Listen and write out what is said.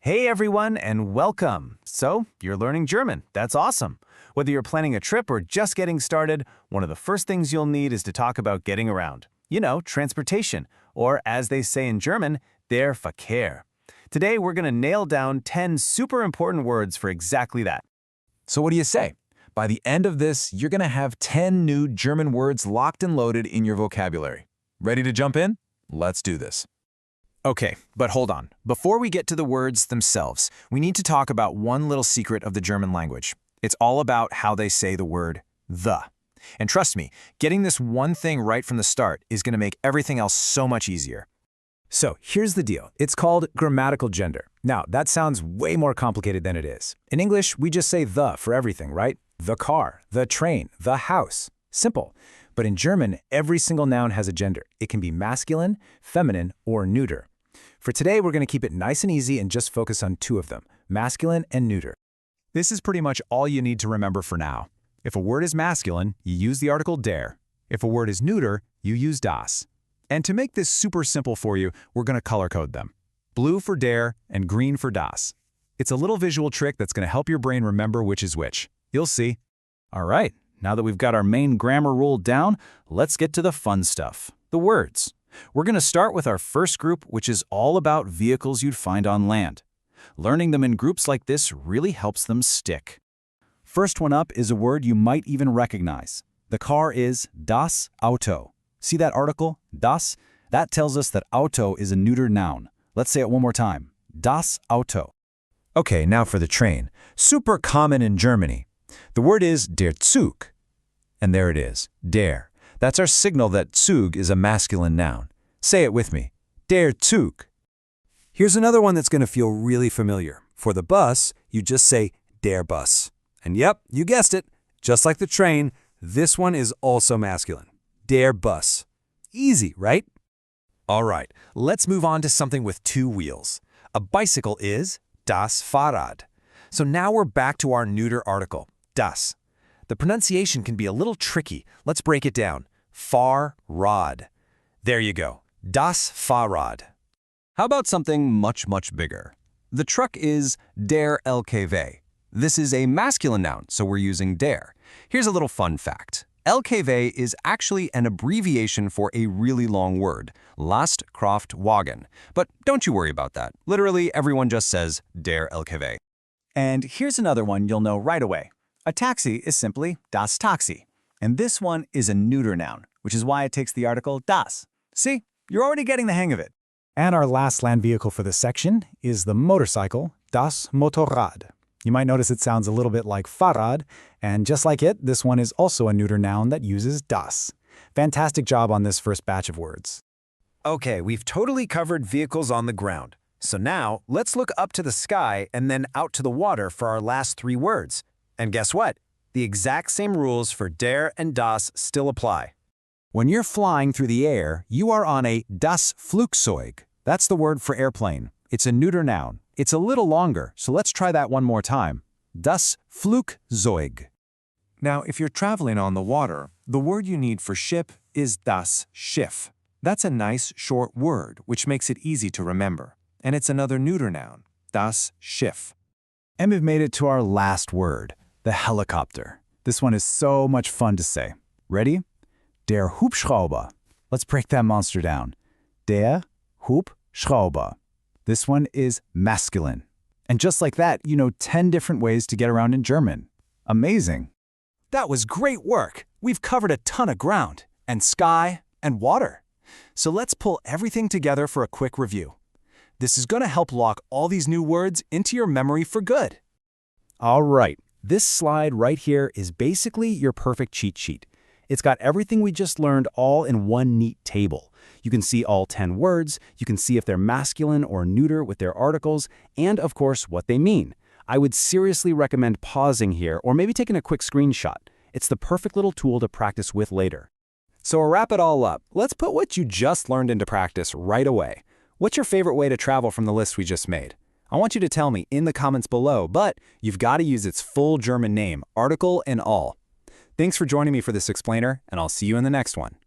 Hey everyone, and welcome! So, you're learning German. That's awesome! Whether you're planning a trip or just getting started, one of the first things you'll need is to talk about getting around. You know, transportation, or as they say in German, der Verkehr. Today, we're going to nail down 10 super important words for exactly that. So what do you say? By the end of this, you're going to have 10 new German words locked and loaded in your vocabulary. Ready to jump in? Let's do this. Okay, but hold on. Before we get to the words themselves, we need to talk about one little secret of the German language. It's all about how they say the word the. And trust me, getting this one thing right from the start is going to make everything else so much easier. So here's the deal. It's called grammatical gender. Now, that sounds way more complicated than it is. In English, we just say the for everything, right? The car, the train, the house. Simple. But in German, every single noun has a gender. It can be masculine, feminine, or neuter. For today, we're going to keep it nice and easy and just focus on two of them, masculine and neuter. This is pretty much all you need to remember for now. If a word is masculine, you use the article der. If a word is neuter, you use das. And to make this super simple for you, we're going to color code them. Blue for der and green for das. It's a little visual trick that's going to help your brain remember which is which. You'll see. All right, now that we've got our main grammar rule down, let's get to the fun stuff, the words. We're going to start with our first group, which is all about vehicles you'd find on land. Learning them in groups like this really helps them stick. First one up is a word you might even recognize. The car is das Auto. See that article, das? That tells us that Auto is a neuter noun. Let's say it one more time, das Auto. Okay, now for the train. Super common in Germany. The word is der Zug. And there it is, der. That's our signal that Zug is a masculine noun. Say it with me, der Zug. Here's another one that's going to feel really familiar. For the bus, you just say der Bus. And yep, you guessed it. Just like the train, this one is also masculine. Der Bus. Easy, right? All right, let's move on to something with two wheels. A bicycle is das Fahrrad. So now we're back to our neuter article, das. The pronunciation can be a little tricky. Let's break it down. Fahrrad. There you go. Das Fahrrad. How about something much, much bigger? The truck is der LKW. This is a masculine noun, so we're using der. Here's a little fun fact. LKW is actually an abbreviation for a really long word, Lastkraftwagen. But don't you worry about that. Literally, everyone just says der LKW. And here's another one you'll know right away. A taxi is simply das Taxi. And this one is a neuter noun, which is why it takes the article das. See, you're already getting the hang of it. And our last land vehicle for this section is the motorcycle, das Motorrad. You might notice it sounds a little bit like Fahrrad, and just like it, this one is also a neuter noun that uses das. Fantastic job on this first batch of words. Okay, we've totally covered vehicles on the ground. So now, let's look up to the sky and then out to the water for our last three words. And guess what? The exact same rules for der and das still apply. When you're flying through the air, you are on a das Flugzeug. That's the word for airplane. It's a neuter noun. It's a little longer, so let's try that one more time. Das Flugzeug. Now, if you're traveling on the water, the word you need for ship is das Schiff. That's a nice, short word, which makes it easy to remember. And it's another neuter noun, das Schiff. And we've made it to our last word, the helicopter. This one is so much fun to say. Ready? Der Hubschrauber. Let's break that monster down. Der Hubschrauber. This one is masculine. And just like that, you know 10 different ways to get around in German. Amazing. That was great work. We've covered a ton of ground, and sky, and water. So let's pull everything together for a quick review. This is going to help lock all these new words into your memory for good. All right, this slide right here is basically your perfect cheat sheet. It's got everything we just learned all in one neat table. You can see all 10 words, you can see if they're masculine or neuter with their articles, and of course, what they mean. I would seriously recommend pausing here or maybe taking a quick screenshot. It's the perfect little tool to practice with later. So to wrap it all up, let's put what you just learned into practice right away. What's your favorite way to travel from the list we just made? I want you to tell me in the comments below, but you've got to use its full German name, article and all. Thanks for joining me for this explainer, and I'll see you in the next one.